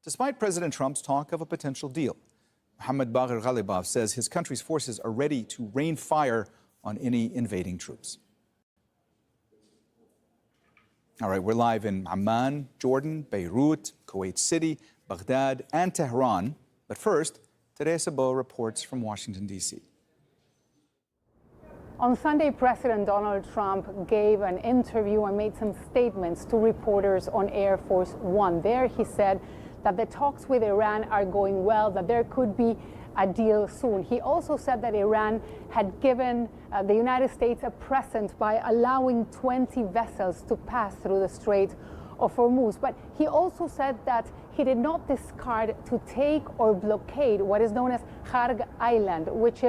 despite President Trump's talk of a potential deal. Mohammad Bagher Ghalibaf says his country's forces are ready to rain fire on any invading troops. All right, we're live in Amman, Jordan, Beirut, Kuwait City, Baghdad, and Tehran. But first, Teresa Bo reports from Washington, D.C. On Sunday, President Donald Trump gave an interview and made some statements to reporters on Air Force One. There he said that the talks with Iran are going well, that there could be a deal soon. He also said that Iran had given the United States a present by allowing 20 vessels to pass through the Strait of Hormuz. But he also said that he did not discard to take or blockade what is known as Kharg Island, which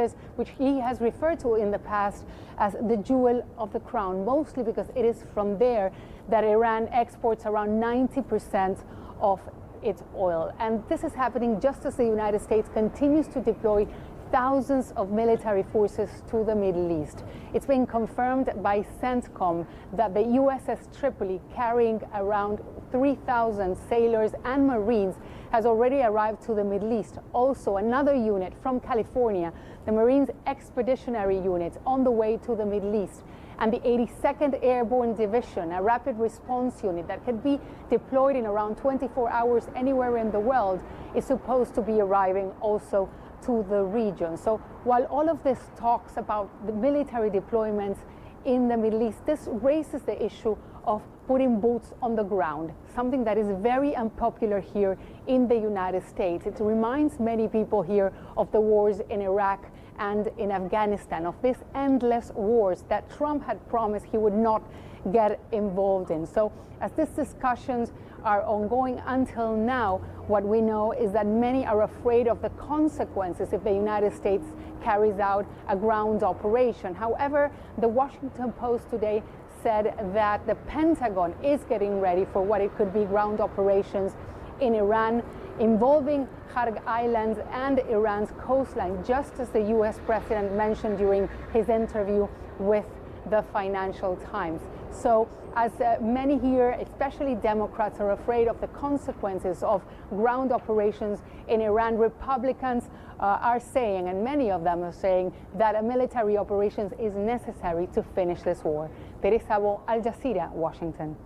he has referred to in the past as the jewel of the crown, mostly because it is from there that Iran exports around 90% of its oil. And this is happening just as the United States continues to deploy thousands of military forces to the Middle East. It's been confirmed by CENTCOM that the USS Tripoli, carrying around 3,000 sailors and Marines, has already arrived to the Middle East. Also, another unit from California, the Marines Expeditionary Unit, on the way to the Middle East. And the 82nd Airborne Division, a rapid response unit that can be deployed in around 24 hours anywhere in the world, is supposed to be arriving also to the region. So while all of this talks about the military deployments in the Middle East, this raises the issue of putting boots on the ground, something that is very unpopular here in the United States. It reminds many people here of the wars in Iraq and in Afghanistan, of these endless wars that Trump had promised he would not get involved in. So as these discussions are ongoing until now, what we know is that many are afraid of the consequences if the United States carries out a ground operation. However, the Washington Post today said that the Pentagon is getting ready for what it could be ground operations in Iran involving Kharg Islands and Iran's coastline, just as the U.S. president mentioned during his interview with the Financial Times. So as many here, especially Democrats, are afraid of the consequences of ground operations in Iran, Republicans are saying, and many of them are saying, that a military operations is necessary to finish this war. Teresa Bo, Al Jazeera, Washington.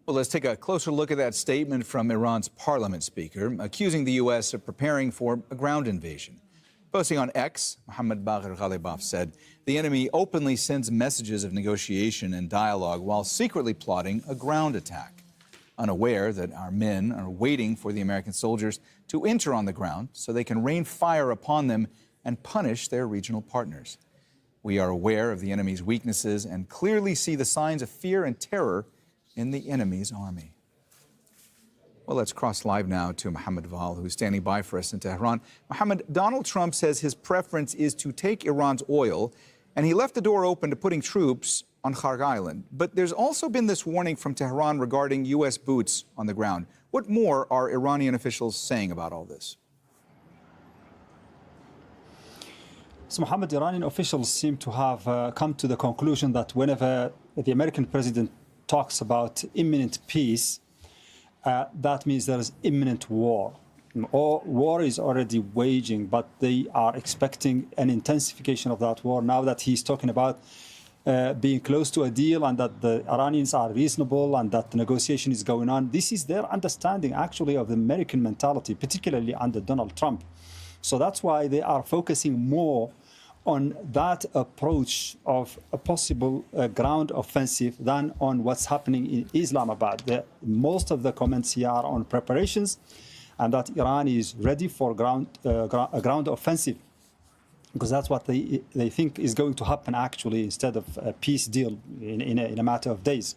Well, let's take a closer look at that statement from Iran's parliament speaker, accusing the U.S. of preparing for a ground invasion. Posting on X, Mohammad Bagher Ghalibaf said the enemy openly sends messages of negotiation and dialogue while secretly plotting a ground attack, unaware that our men are waiting for the American soldiers to enter on the ground so they can rain fire upon them and punish their regional partners. We are aware of the enemy's weaknesses and clearly see the signs of fear and terror in the enemy's army. Well, let's cross live now to Mohammed Val, who's standing by for us in Tehran. Mohammed, Donald Trump says his preference is to take Iran's oil, and he left the door open to putting troops on Kharg Island. But there's also been this warning from Tehran regarding U.S. boots on the ground. What more are Iranian officials saying about all this? So, Mohammed, Iranian officials seem to have come to the conclusion that whenever the American president talks about imminent peace, that means there is imminent war. War is already waging, but they are expecting an intensification of that war now that he's talking about being close to a deal and that the Iranians are reasonable and that the negotiation is going on. This is their understanding, actually, of the American mentality, particularly under Donald Trump. So that's why they are focusing more on that approach of a possible ground offensive than on what's happening in Islamabad. Most of the comments here are on preparations and that Iran is ready for a ground offensive, because that's what they think is going to happen, actually, instead of a peace deal in a matter of days,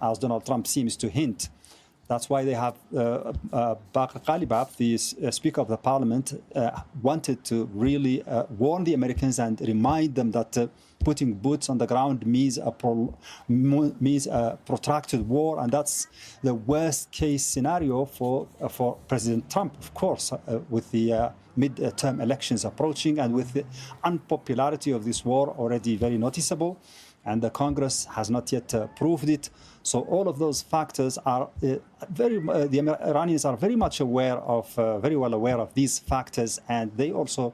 as Donald Trump seems to hint. That's why they have Bagher Ghalibaf, the Speaker of the Parliament, wanted to really warn the Americans and remind them that putting boots on the ground means a protracted war, and that's the worst case scenario for President Trump, of course, with the mid-term elections approaching and with the unpopularity of this war already very noticeable, and the Congress has not yet approved it. So all of those factors are the Iranians are very much aware of, very well aware of these factors, and they also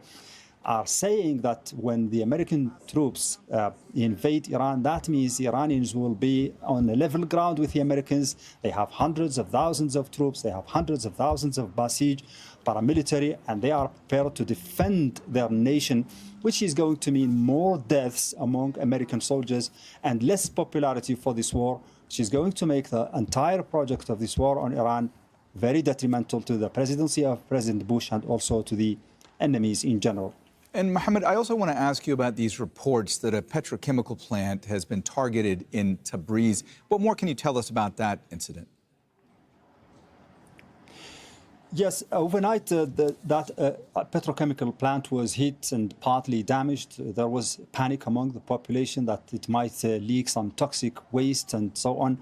are saying that when the American troops invade Iran, that means the Iranians will be on a level ground with the Americans. They have hundreds of thousands of troops. They have hundreds of thousands of Basij paramilitary, and they are prepared to defend their nation, which is going to mean more deaths among American soldiers and less popularity for this war, which is going to make the entire project of this war on Iran very detrimental to the presidency of President Bush and also to the enemies in general. And Mohammed, I also want to ask you about these reports that a petrochemical plant has been targeted in Tabriz. What more can you tell us about that incident? Yes, overnight that petrochemical plant was hit and partly damaged. There was panic among the population that it might leak some toxic waste and so on.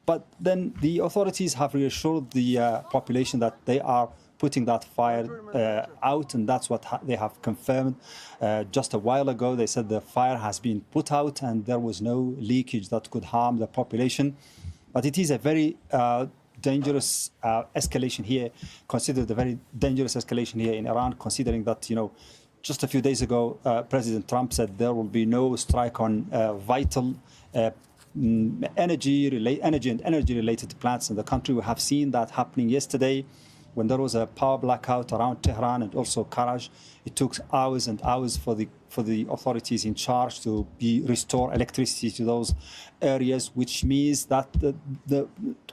But then the authorities have reassured the population that they are putting that fire out, and that's what they have confirmed. Just a while ago, they said the fire has been put out and there was no leakage that could harm the population. But it is a very dangerous escalation here, considered a very dangerous escalation here in Iran, considering that, just a few days ago, President Trump said there will be no strike on vital energy and energy-related plants in the country. We have seen that happening yesterday when there was a power blackout around Tehran and also Karaj. It took hours and hours for the authorities in charge to restore electricity to those areas, which means that the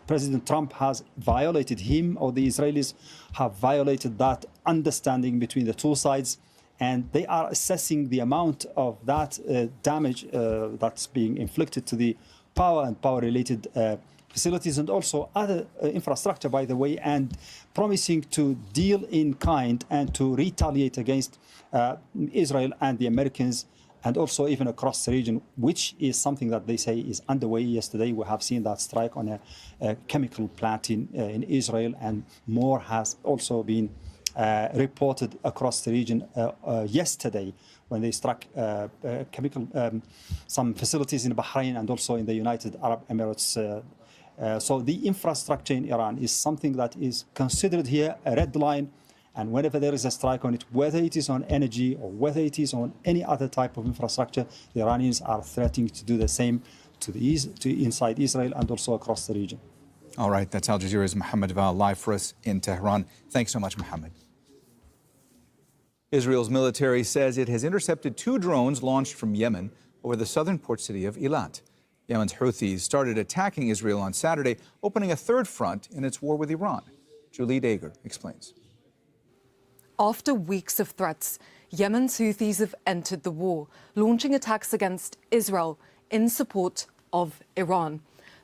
President Trump has violated, him or the Israelis have violated that understanding between the two sides, and they are assessing the amount of that damage that's being inflicted to the power and power-related facilities and also other infrastructure, by the way, and promising to deal in kind and to retaliate against Israel and the Americans, and also even across the region, which is something that they say is underway. Yesterday, we have seen that strike on a chemical plant in Israel, and more has also been reported across the region yesterday when they struck some facilities in Bahrain and also in the United Arab Emirates. So the infrastructure in Iran is something that is considered here a red line. And whenever there is a strike on it, whether it is on energy or whether it is on any other type of infrastructure, the Iranians are threatening to do the same to inside Israel and also across the region. All right, that's Al Jazeera's Mohammed Val live for us in Tehran. Thanks so much, Mohammed. Israel's military says it has intercepted 2 drones launched from Yemen over the southern port city of Eilat. Yemen's Houthis started attacking Israel on Saturday, opening a third front in its war with Iran. Julie Dager explains. After weeks of threats, Yemen's Houthis have entered the war, launching attacks against Israel in support of Iran.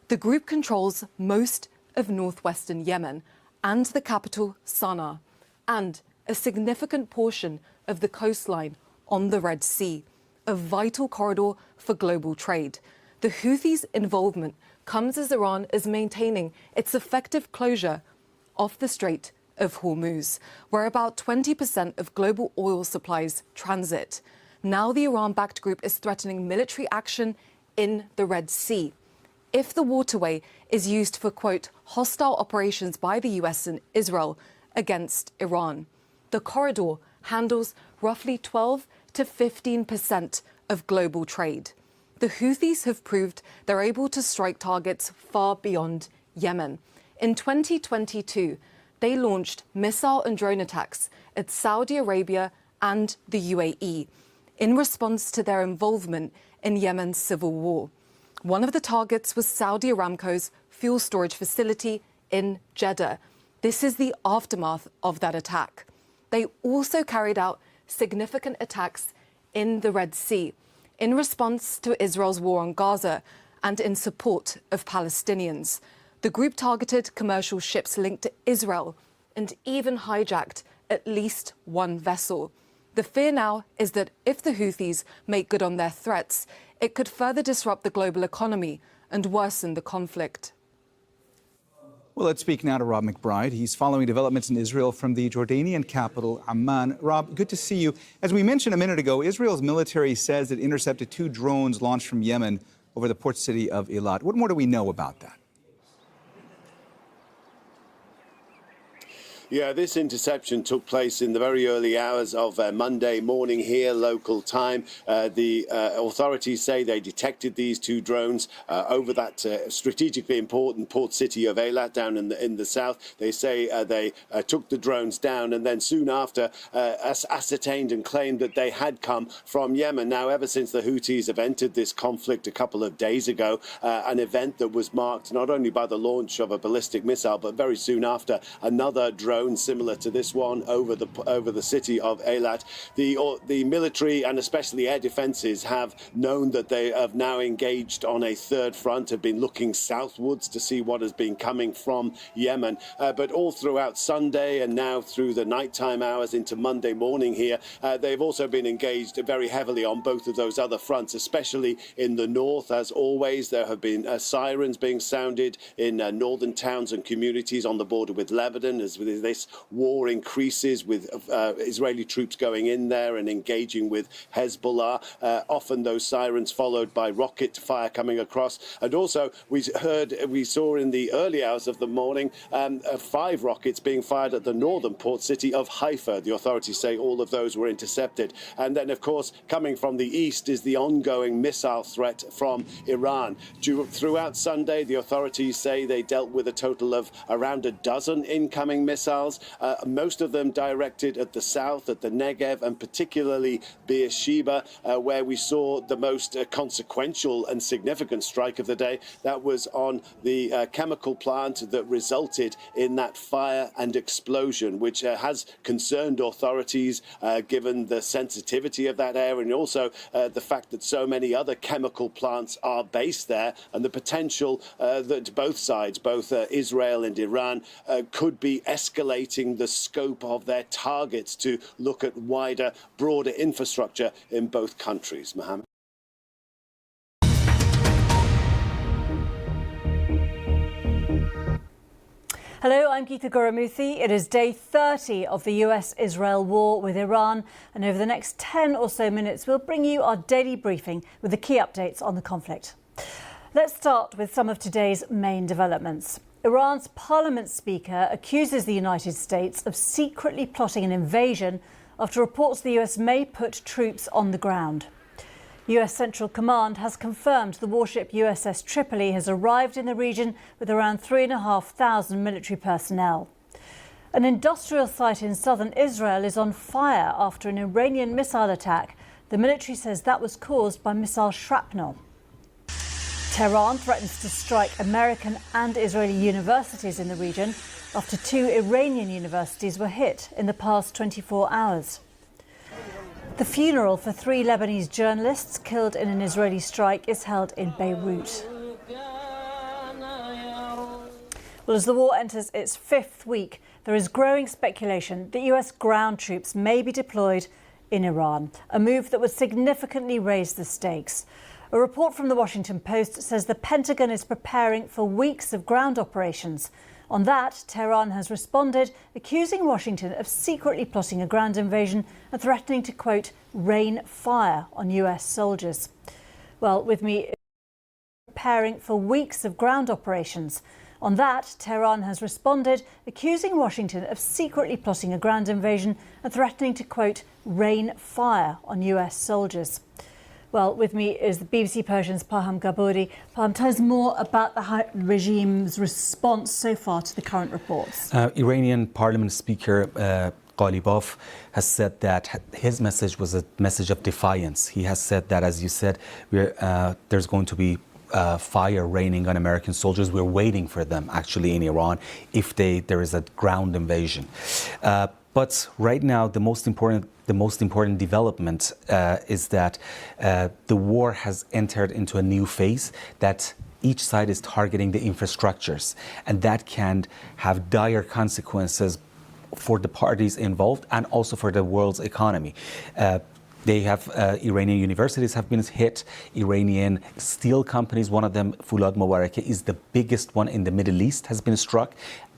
The group controls most of northwestern Yemen and the capital Sana'a, and a significant portion of the coastline on the Red Sea, a vital corridor for global trade. The Houthis' involvement comes as Iran is maintaining its effective closure of the Strait of Hormuz, where about 20% of global oil supplies transit. Now the Iran-backed group is threatening military action in the Red Sea. If the waterway is used for, quote, hostile operations by the US and Israel against Iran. The corridor handles roughly 12 to 15% of global trade. The Houthis have proved they're able to strike targets far beyond Yemen. In 2022, they launched missile and drone attacks at Saudi Arabia and the UAE in response to their involvement in Yemen's civil war. One of the targets was Saudi Aramco's fuel storage facility in Jeddah. This is the aftermath of that attack. They also carried out significant attacks in the Red Sea in response to Israel's war on Gaza and in support of Palestinians. The group targeted commercial ships linked to Israel and even hijacked at least one vessel. The fear now is that if the Houthis make good on their threats, it could further disrupt the global economy and worsen the conflict. Well, let's speak now to Rob McBride. He's following developments in Israel from the Jordanian capital, Amman. Rob, good to see you. As we mentioned a minute ago, Israel's military says it intercepted 2 drones launched from Yemen over the port city of Eilat. What more do we know about that? Yeah, this interception took place in the very early hours of Monday morning here, local time. The authorities say they detected these two drones over that strategically important port city of Eilat down in the south. They say they took the drones down and then soon after ascertained and claimed that they had come from Yemen. Now, ever since the Houthis have entered this conflict a couple of days ago, an event that was marked not only by the launch of a ballistic missile, but very soon after another drone similar to this one over the city of Eilat. The military and especially air defences have known that they have now engaged on a third front, have been looking southwards to see what has been coming from Yemen. But all throughout Sunday and now through the nighttime hours into Monday morning here, they've also been engaged very heavily on both of those other fronts, especially in the north. As always, there have been sirens being sounded in northern towns and communities on the border with Lebanon as this war increases, with Israeli troops going in there and engaging with Hezbollah. Often those sirens followed by rocket fire coming across. And also we saw in the early hours of the morning 5 rockets being fired at the northern port city of Haifa. The authorities say all of those were intercepted. And then, of course, coming from the east is the ongoing missile threat from Iran. Throughout Sunday, the authorities say they dealt with a total of around a dozen incoming missiles, most of them directed at the south, at the Negev, and particularly Beersheba, where we saw the most consequential and significant strike of the day. That was on the chemical plant that resulted in that fire and explosion, which has concerned authorities given the sensitivity of that area, and also the fact that so many other chemical plants are based there, and the potential that both sides, both Israel and Iran, could be escalating the scope of their targets to look at wider, broader infrastructure in both countries. Mohammed. Hello, I'm Geeta Gurumuthy. It is day 30 of the US-Israel war with Iran, and over the next 10 or so minutes we'll bring you our daily briefing with the key updates on the conflict. Let's start with some of today's main developments. Iran's parliament speaker accuses the United States of secretly plotting an invasion after reports the US may put troops on the ground. US Central Command has confirmed the warship USS Tripoli has arrived in the region with around 3,500 military personnel. An industrial site in southern Israel is on fire after an Iranian missile attack. The military says that was caused by missile shrapnel. Tehran threatens to strike American and Israeli universities in the region after 2 Iranian universities were hit in the past 24 hours. The funeral for 3 Lebanese journalists killed in an Israeli strike is held in Beirut. Well, as the war enters its 5th week, there is growing speculation that US ground troops may be deployed in Iran, a move that would significantly raise the stakes. A report from the Washington Post says the Pentagon is preparing for weeks of ground operations. On that, Tehran has responded, accusing Washington of secretly plotting a ground invasion and threatening to, quote, rain fire on US soldiers. Well, with me, preparing for weeks of ground operations. On that, Tehran has responded, accusing Washington of secretly plotting a ground invasion and threatening to, quote, rain fire on US soldiers. Well, with me is the BBC Persian's Paham Gabouri. Paham, tell us more about the regime's response so far to the current reports. Iranian Parliament Speaker Ghalibaf has said that his message was a message of defiance. He has said that, as you said, there's going to be fire raining on American soldiers. We're waiting for them, actually, in Iran, if there is a ground invasion. But right now, the most important development is that the war has entered into a new phase, that each side is targeting the infrastructures, and that can have dire consequences for the parties involved and also for the world's economy. Iranian universities have been hit. Iranian steel companies, one of them, Fulad Mobarakeh, is the biggest one in the Middle East, has been struck.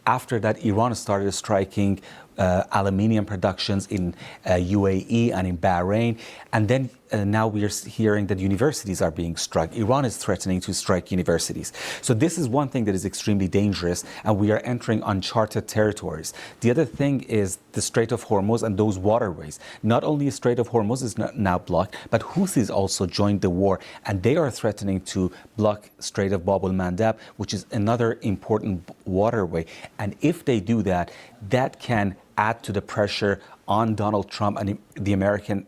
After that, Iran started striking aluminium productions in UAE and in Bahrain. And then now we are hearing that universities are being struck. Iran is threatening to strike universities. So this is one thing that is extremely dangerous, and we are entering uncharted territories. The other thing is the Strait of Hormuz and those waterways. Not only the Strait of Hormuz is now blocked, but Houthis also joined the war, and they are threatening to block Strait of Bab el-Mandab, which is another important waterway. And if they do that, that can add to the pressure on Donald Trump and the American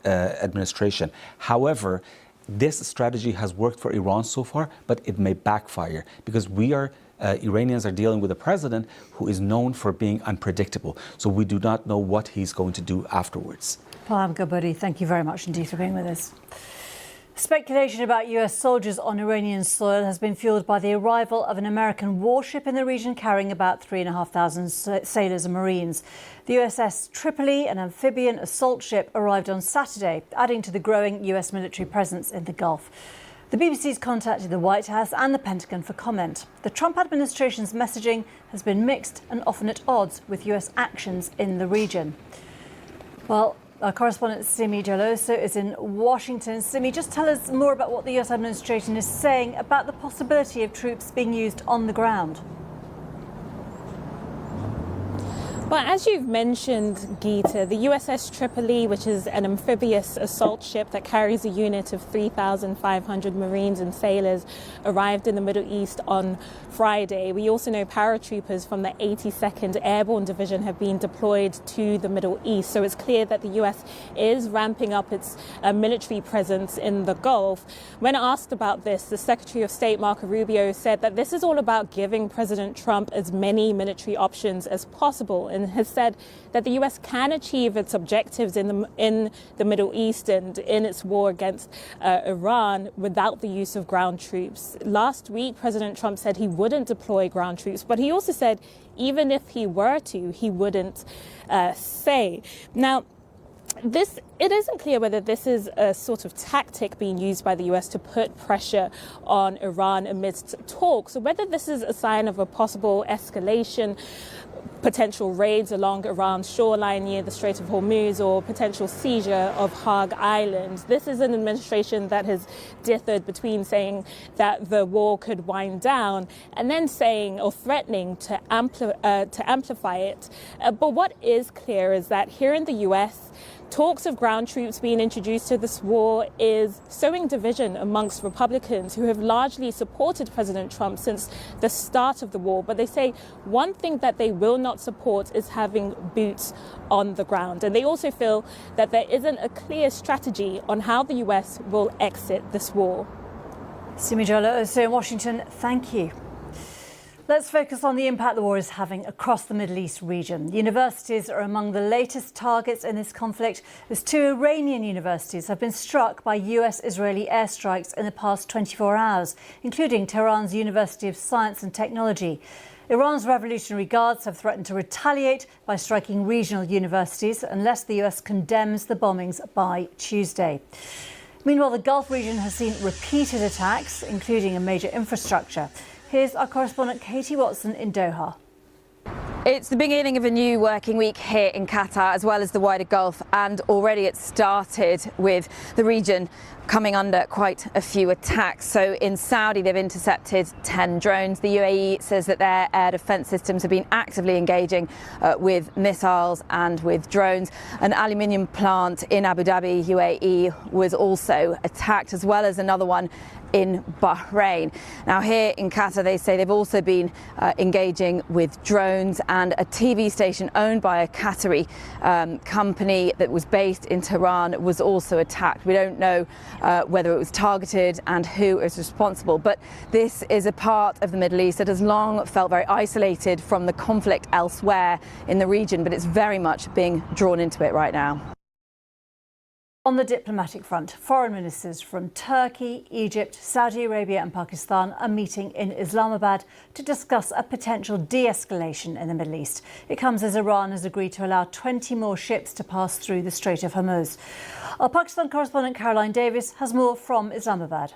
administration. However, this strategy has worked for Iran so far, but it may backfire because Iranians are dealing with a president who is known for being unpredictable. So we do not know what he's going to do afterwards. Faham Ghabouri, thank you very much indeed for being with us. Speculation about US soldiers on Iranian soil has been fueled by the arrival of an American warship in the region carrying about 3,500 sailors and Marines. The USS Tripoli, an amphibian assault ship, arrived on Saturday, adding to the growing US military presence in the Gulf. The BBC's contacted the White House and the Pentagon for comment. The Trump administration's messaging has been mixed and often at odds with US actions in the region. Well, our correspondent Simi Jaloso is in Washington. Simi, just tell us more about what the US administration is saying about the possibility of troops being used on the ground. Well, as you've mentioned, Geeta, the USS Tripoli, which is an amphibious assault ship that carries a unit of 3,500 Marines and sailors, arrived in the Middle East on Friday. We also know paratroopers from the 82nd Airborne Division have been deployed to the Middle East. So it's clear that the US is ramping up its military presence in the Gulf. When asked about this, the Secretary of State, Marco Rubio, said that this is all about giving President Trump as many military options as possible, and has said that the US can achieve its objectives in the Middle East and in its war against Iran without the use of ground troops. Last week, President Trump said he wouldn't deploy ground troops, but he also said even if he were to, he wouldn't say. Now, it isn't clear whether this is a sort of tactic being used by the US to put pressure on Iran amidst talks, or whether this is a sign of a possible escalation, potential raids along Iran's shoreline near the Strait of Hormuz, or potential seizure of Hague Island. This is an administration that has dithered between saying that the war could wind down and then saying or threatening to amplify it. But what is clear is that here in the US, talks of ground troops being introduced to this war is sowing division amongst Republicans who have largely supported President Trump since the start of the war. But they say one thing that they will not support is having boots on the ground. And they also feel that there isn't a clear strategy on how the US will exit this war. Simi Jaloso in Washington, thank you. Let's focus on the impact the war is having across the Middle East region. Universities are among the latest targets in this conflict, as 2 Iranian universities have been struck by US-Israeli airstrikes in the past 24 hours, including Tehran's University of Science and Technology. Iran's Revolutionary Guards have threatened to retaliate by striking regional universities unless the US condemns the bombings by Tuesday. Meanwhile, the Gulf region has seen repeated attacks, including a major infrastructure. Here's our correspondent Katie Watson in Doha. It's the beginning of a new working week here in Qatar, as well as the wider Gulf, and already it started with the region coming under quite a few attacks. So in Saudi, they've intercepted 10 drones. The UAE says that their air defence systems have been actively engaging with missiles and with drones. An aluminium plant in Abu Dhabi, UAE, was also attacked, as well as another one in Bahrain. Now here in Qatar, they say they've also been engaging with drones, and a TV station owned by a Qatari company that was based in Tehran was also attacked. We don't know whether it was targeted and who is responsible, but this is a part of the Middle East that has long felt very isolated from the conflict elsewhere in the region, but it's very much being drawn into it right now. On the diplomatic front, foreign ministers from Turkey, Egypt, Saudi Arabia and Pakistan are meeting in Islamabad to discuss a potential de-escalation in the Middle East. It comes as Iran has agreed to allow 20 more ships to pass through the Strait of Hormuz. Our Pakistan correspondent Caroline Davis has more from Islamabad.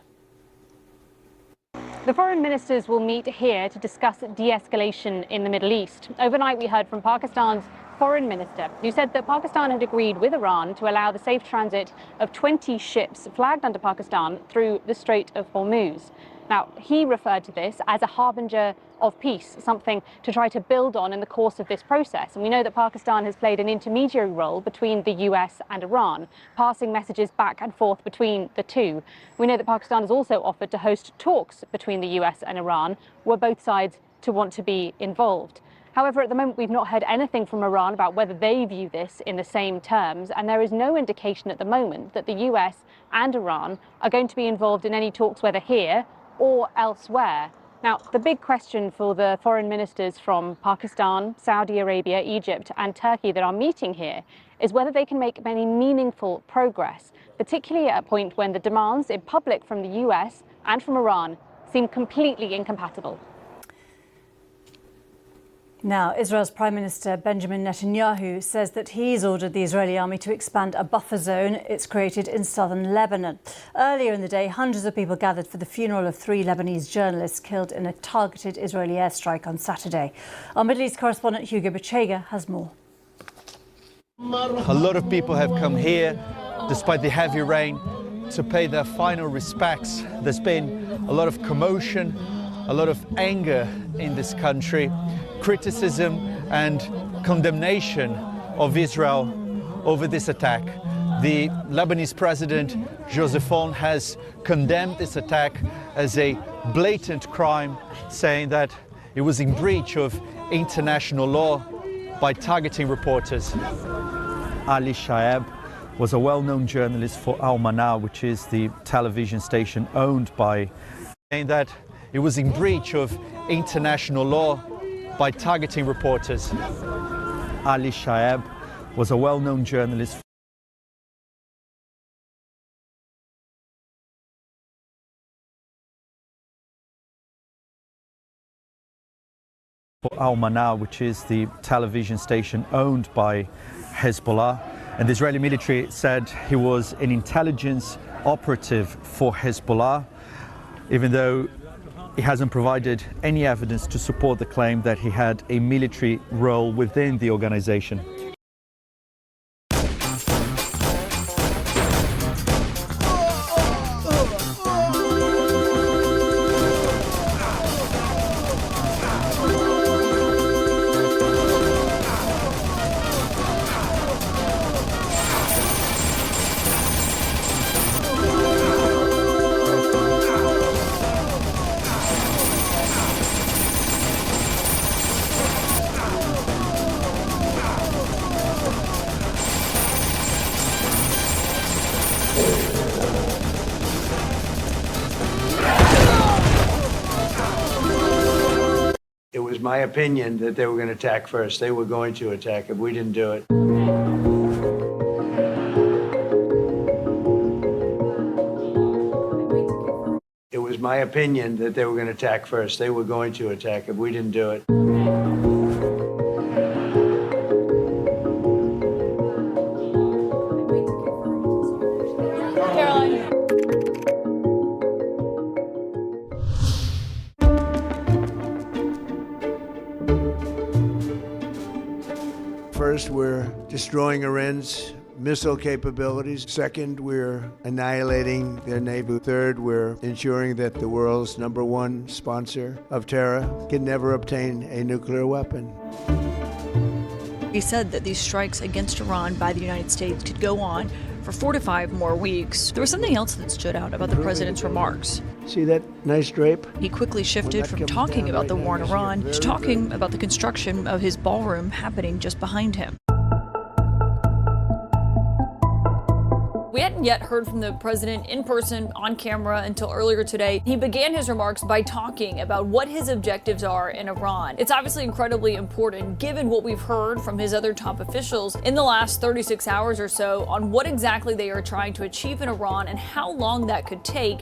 The foreign ministers will meet here to discuss de-escalation in the Middle East. Overnight, we heard from Pakistan's foreign minister who said that Pakistan had agreed with Iran to allow the safe transit of 20 ships flagged under Pakistan through the Strait of Hormuz. Now, he referred to this as a harbinger of peace, something to try to build on in the course of this process. And we know that Pakistan has played an intermediary role between the US and Iran, passing messages back and forth between the two. We know that Pakistan has also offered to host talks between the US and Iran, were both sides to want to be involved. However, at the moment, we've not heard anything from Iran about whether they view this in the same terms, and there is no indication at the moment that the US and Iran are going to be involved in any talks, whether here or elsewhere. Now, the big question for the foreign ministers from Pakistan, Saudi Arabia, Egypt and Turkey that are meeting here is whether they can make any meaningful progress, particularly at a point when the demands in public from the US and from Iran seem completely incompatible. Now, Israel's Prime Minister Benjamin Netanyahu says that he's ordered the Israeli army to expand a buffer zone it's created in southern Lebanon. Earlier in the day, hundreds of people gathered for the funeral of 3 Lebanese journalists killed in a targeted Israeli airstrike on Saturday. Our Middle East correspondent Hugo Bechega has more. A lot of people have come here, despite the heavy rain, to pay their final respects. There's been a lot of commotion, a lot of anger in this country, criticism and condemnation of Israel over this attack. The Lebanese president, Joseph Aoun, has condemned this attack as a blatant crime, saying that it was in breach of international law by targeting reporters. Ali Shaeb was a well-known journalist for Al Mana, which is the television station owned by, saying that it was in breach of international law by targeting reporters. Ali Shaeb was a well-known journalist for Al Mana, which is the television station owned by Hezbollah. And the Israeli military said he was an intelligence operative for Hezbollah, even though he hasn't provided any evidence to support the claim that he had a military role within the organization. It was my opinion that they were going to attack first. They were going to attack if we didn't do it. It was my opinion that they were going to attack first. They were going to attack if we didn't do it. First, we're destroying Iran's missile capabilities. Second, we're annihilating their navy. Third, we're ensuring that the world's #1 sponsor of terror can never obtain a nuclear weapon. He said that these strikes against Iran by the United States could go on for 4 to 5 more weeks. There was something else that stood out about the president's remarks. See that nice drape? He quickly shifted from talking about the war in Iran to talking about the construction of his ballroom happening just behind him. We hadn't yet heard from the president in person on camera until earlier today. He began his remarks by talking about what his objectives are in Iran. It's obviously incredibly important, given what we've heard from his other top officials in the last 36 hours or so on what exactly they are trying to achieve in Iran and how long that could take.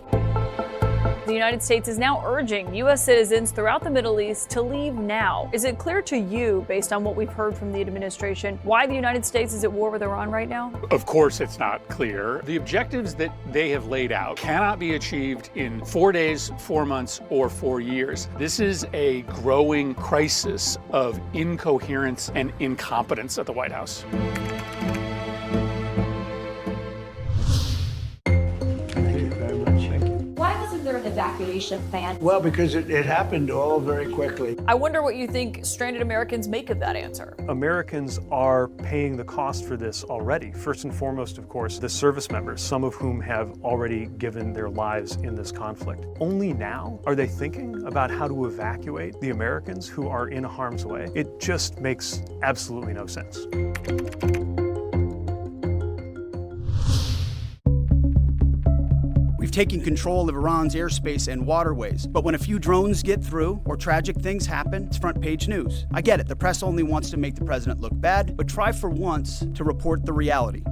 The United States is now urging U.S. citizens throughout the Middle East to leave now. Is it clear to you, based on what we've heard from the administration, why the United States is at war with Iran right now? Of course it's not clear. The objectives that they have laid out cannot be achieved in 4 days, 4 months, or 4 years. This is a growing crisis of incoherence and incompetence at the White House. Why wasn't there an evacuation plan? Well, because it happened all very quickly. I wonder what you think stranded Americans make of that answer. Americans are paying the cost for this already. First and foremost, of course, the service members, some of whom have already given their lives in this conflict. Only now are they thinking about how to evacuate the Americans who are in harm's way. It just makes absolutely no sense. We've taken control of Iran's airspace and waterways. But when a few drones get through or tragic things happen, it's front page news. I get it, the press only wants to make the president look bad, but try for once to report the reality.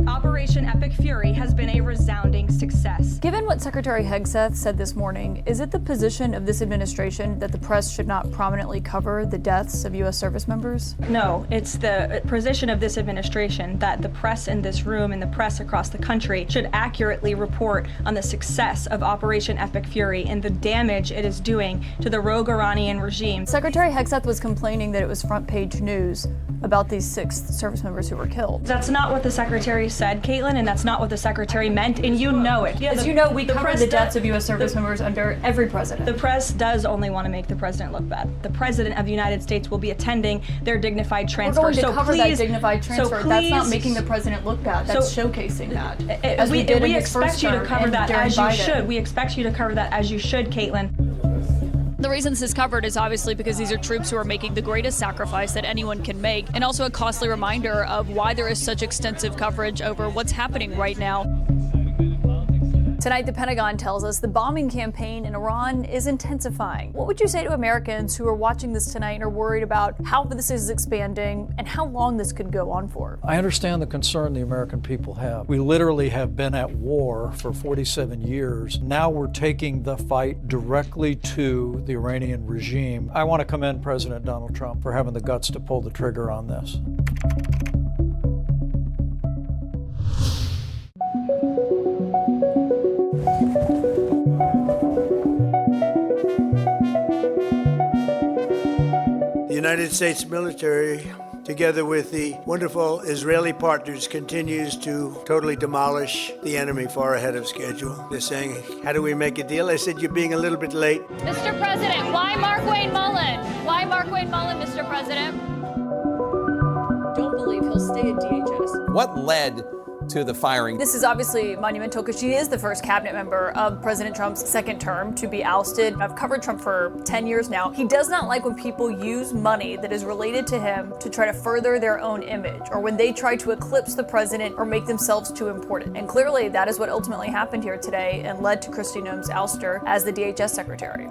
Operation Epic Fury has been a resounding success. Given what Secretary Hegseth said this morning, is it the position of this administration that the press should not prominently cover the deaths of U.S. service members? No, it's the position of this administration that the press in this room and the press across the country should accurately report on the success of Operation Epic Fury and the damage it is doing to the rogue Iranian regime. Secretary Hegseth was complaining that it was front page news about these 6 service members who were killed. That's not what the secretary said, Caitlin, and that's not what the secretary meant, and you know it. As you know, we cover the deaths of U.S. service members under every president. The press does only want to make the president look bad. The president of the United States will be attending their dignified transfer. We're going to cover that dignified transfer. That's not making the president look bad. That's showcasing that. As we did in his first term. We expect you to cover that as you should. We expect you to cover that as you should, Caitlin. The reason this is covered is obviously because these are troops who are making the greatest sacrifice that anyone can make, and also a costly reminder of why there is such extensive coverage over what's happening right now. Tonight, the Pentagon tells us the bombing campaign in Iran is intensifying. What would you say to Americans who are watching this tonight and are worried about how this is expanding and how long this could go on for? I understand the concern the American people have. We literally have been at war for 47 years. Now we're taking the fight directly to the Iranian regime. I want to commend President Donald Trump for having the guts to pull the trigger on this. The United States military, together with the wonderful Israeli partners, continues to totally demolish the enemy far ahead of schedule. They're saying, how do we make a deal? I said, you're being a little bit late. Mr. President, why Markwayne Mullin? Why Markwayne Mullin, Mr. President? Don't believe he'll stay at DHS. What led to the firing? This is obviously monumental because she is the first cabinet member of President Trump's second term to be ousted. I've covered Trump for 10 years now. He does not like when people use money that is related to him to try to further their own image, or when they try to eclipse the president or make themselves too important. And clearly that is what ultimately happened here today and led to Kristi Noem's ouster as the DHS secretary.